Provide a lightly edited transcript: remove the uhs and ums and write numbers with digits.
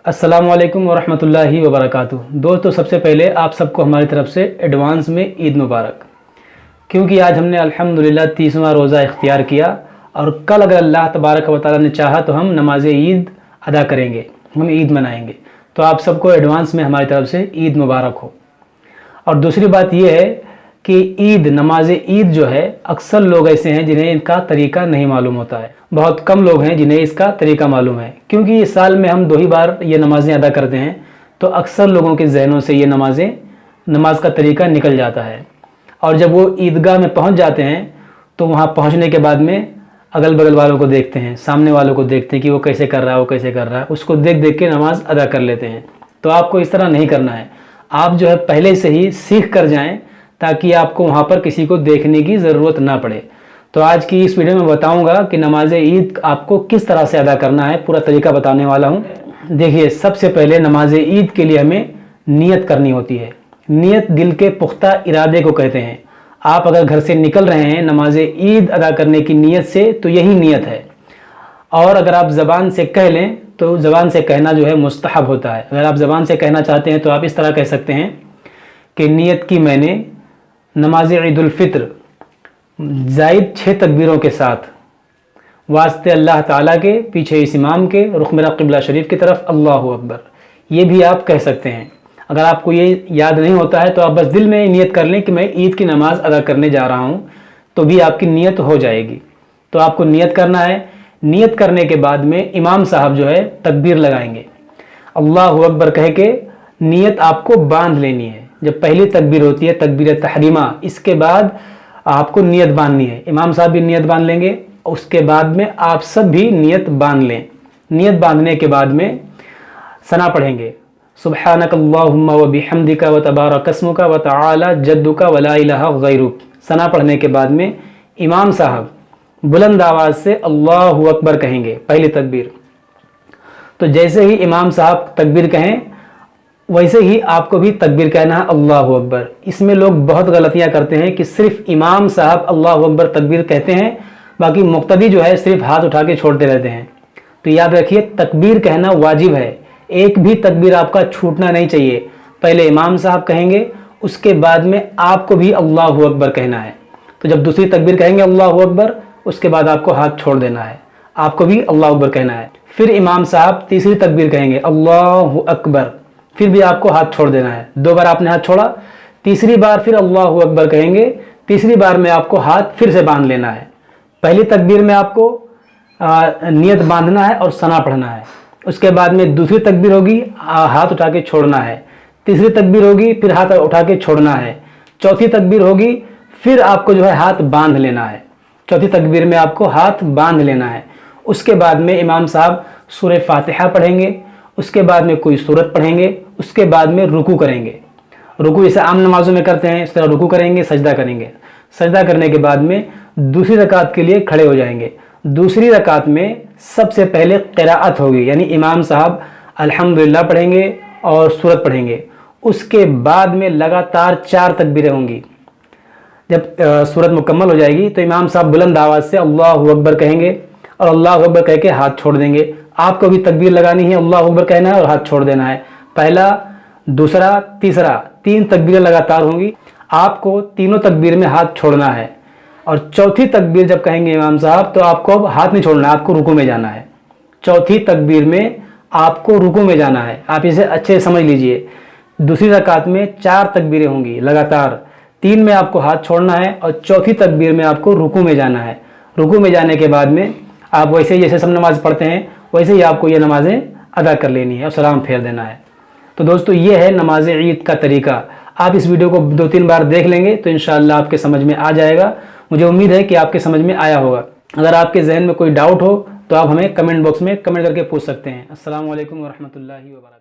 अस्सलामु अलैकुम वरहमतुल्लाहि वबरकातुह। दोस्तों, सबसे पहले आप सबको हमारी तरफ से एडवांस में ईद मुबारक। क्योंकि आज हमने अल्हम्दुलिल्लाह 30वां रोज़ा इख्तियार किया और कल अगर अल्लाह तबारक व तआला ने चाहा तो हम नमाज ईद अदा करेंगे, हम ईद मनाएंगे। तो आप सबको एडवांस में हमारी तरफ से ईद मुबारक हो। और दूसरी बात यह है कि ईद, नमाज ईद जो है, अक्सर लोग ऐसे हैं जिन्हें इनका तरीका नहीं मालूम होता है। बहुत कम लोग हैं जिन्हें इसका तरीका मालूम है। क्योंकि इस साल में हम 2 ही बार ये नमाज़ें अदा करते हैं, तो अक्सर लोगों के जहनों से ये नमाज का तरीका निकल जाता है। और जब वो ईदगाह में पहुंच जाते हैं तो वहाँ पहुंचने के बाद में अगल बगल वालों को देखते हैं, सामने वालों को देखते हैं कि वो कैसे कर रहा है, वो कैसे कर रहा है, उसको देख देख के नमाज अदा कर लेते हैं। तो आपको इस तरह नहीं करना है। आप जो है पहले से ही सीख कर जाएँ ताकि आपको वहाँ पर किसी को देखने की ज़रूरत ना पड़े। तो आज की इस वीडियो में बताऊंगा कि नमाज ईद आपको किस तरह से अदा करना है, पूरा तरीका बताने वाला हूँ। देखिए, सबसे पहले नमाज ईद के लिए हमें नियत करनी होती है। नियत दिल के पुख्ता इरादे को कहते हैं। आप अगर घर से निकल रहे हैं नमाज ईद अदा करने की नियत से, तो यही नियत है। और अगर आप ज़बान से कह लें तो ज़बान से कहना जो है मुस्तहब होता है। अगर आप ज़बान से कहना चाहते हैं तो आप इस तरह कह सकते हैं कि नियत की मैंने नमाज ईद उल फित्र ज़ायद 6 तकबीरों के साथ वास्ते अल्लाह ताला के, पीछे इस इमाम के, रुख मेरा क़िबला शरीफ की तरफ, अल्लाहु अकबर। ये भी आप कह सकते हैं। अगर आपको ये याद नहीं होता है तो आप बस दिल में नियत कर लें कि मैं ईद की नमाज़ अदा करने जा रहा हूँ, तो भी आपकी नियत हो जाएगी। तो आपको नियत करना है। नियत करने के बाद में इमाम साहब जो है तकबीर लगाएंगे, अल्लाहु अकबर कह के नियत आपको बांध लेनी है। जब पहली तकबीर होती है तकबीर तहरीमा, इसके बाद आपको नियत बांधनी है। इमाम साहब भी नियत बांध लेंगे, उसके बाद में आप सब भी नियत बांध लें। नियत बांधने के बाद में सना पढ़ेंगे, सुब्हानक अल्लाहुम्मा व बिहम्दिका व तबारक अस्मुका व तआला जद्दुका व ला इलाहा गैरुक। सना पढ़ने के बाद में इमाम साहब बुलंद आवाज़ से अल्लाहु अकबर कहेंगे, पहली तकबीर। तो जैसे ही इमाम साहब तकबीर कहें वैसे ही आपको भी तकबीर कहना है, अल्लाहु अकबर। इसमें लोग बहुत गलतियां करते हैं कि सिर्फ इमाम साहब अल्लाहु अकबर तकबीर कहते हैं, बाकी मुक्तदी जो है सिर्फ हाथ उठा के छोड़ते रहते हैं। तो याद रखिए, तकबीर कहना वाजिब है। एक भी तकबीर आपका छूटना नहीं चाहिए। पहले इमाम साहब कहेंगे, उसके बाद में आपको भी अल्लाहु अकबर कहना है। तो जब दूसरी तकबीर कहेंगे अल्लाहु अकबर, उसके बाद आपको हाथ छोड़ देना है, आपको भी अल्लाहु अकबर कहना है। फिर इमाम साहब तीसरी तकबीर कहेंगे अल्लाहु अकबर, फिर भी आपको हाथ छोड़ देना है। 2 बार आपने हाथ छोड़ा, तीसरी बार फिर अल्लाहु अकबर कहेंगे, तीसरी बार में आपको हाथ फिर से बांध लेना है। पहली तकबीर में आपको नियत बांधना है और सना पढ़ना है। उसके बाद में दूसरी तकबीर होगी, हाथ उठा के छोड़ना है। तीसरी तकबीर होगी, फिर हाथ उठा के छोड़ना है। चौथी तकबीर होगी, फिर आपको जो है हाथ बांध लेना है। चौथी तकबीर में आपको हाथ बांध लेना है। उसके बाद में इमाम साहब सूरह फातिहा पढ़ेंगे, उसके बाद में कोई सूरत पढ़ेंगे, उसके बाद में रुकू करेंगे। रुकू जैसे आम नमाजों में करते हैं इस तरह रुकू करेंगे, सजदा करेंगे। सजदा करने के बाद में दूसरी रकात के लिए खड़े हो जाएंगे। दूसरी रकात में सबसे पहले क़िराअत होगी, यानी इमाम साहब अल्हम्दुलिल्लाह पढ़ेंगे और सूरत पढ़ेंगे। उसके बाद में लगातार 4 तकबीरें होंगी। जब सूरत मुकम्मल हो जाएगी तो इमाम साहब बुलंद आवाज़ से अल्लाहु अकबर कहेंगे और अल्लाहु अकबर कह के हाथ छोड़ देंगे। आपको भी तकबीर लगानी है, अल्लाहु अकबर कहना है और हाथ छोड़ देना है। पहला, दूसरा, तीसरा, 3 तकबीरें लगातार होंगी। आपको तीनों तकबीर में हाथ छोड़ना है। और चौथी तकबीर जब कहेंगे इमाम साहब तो आपको अब हाथ नहीं छोड़ना है, आपको रुकू में जाना है। चौथी तकबीर में आपको रुकू में जाना है। आप इसे अच्छे से समझ लीजिए। दूसरी रकात में 4 तकबीरें होंगी लगातार, 3 में आपको हाथ छोड़ना है और चौथी तकबीर में आपको रुकू में जाना है। रुकू में जाने के बाद में आप वैसे ही जैसे सब नमाज पढ़ते हैं वैसे ही आपको ये नमाज़ें अदा कर लेनी है और सलाम फेर देना है। तो दोस्तों, ये है नमाज ईद का तरीका। आप इस वीडियो को 2-3 बार देख लेंगे तो इंशाअल्लाह आपके समझ में आ जाएगा। मुझे उम्मीद है कि आपके समझ में आया होगा। अगर आपके जहन में कोई डाउट हो तो आप हमें कमेंट बॉक्स में कमेंट करके पूछ सकते हैं। अस्सलामु अलैकुम वरहमतुल्लाहि वबरकातुहू।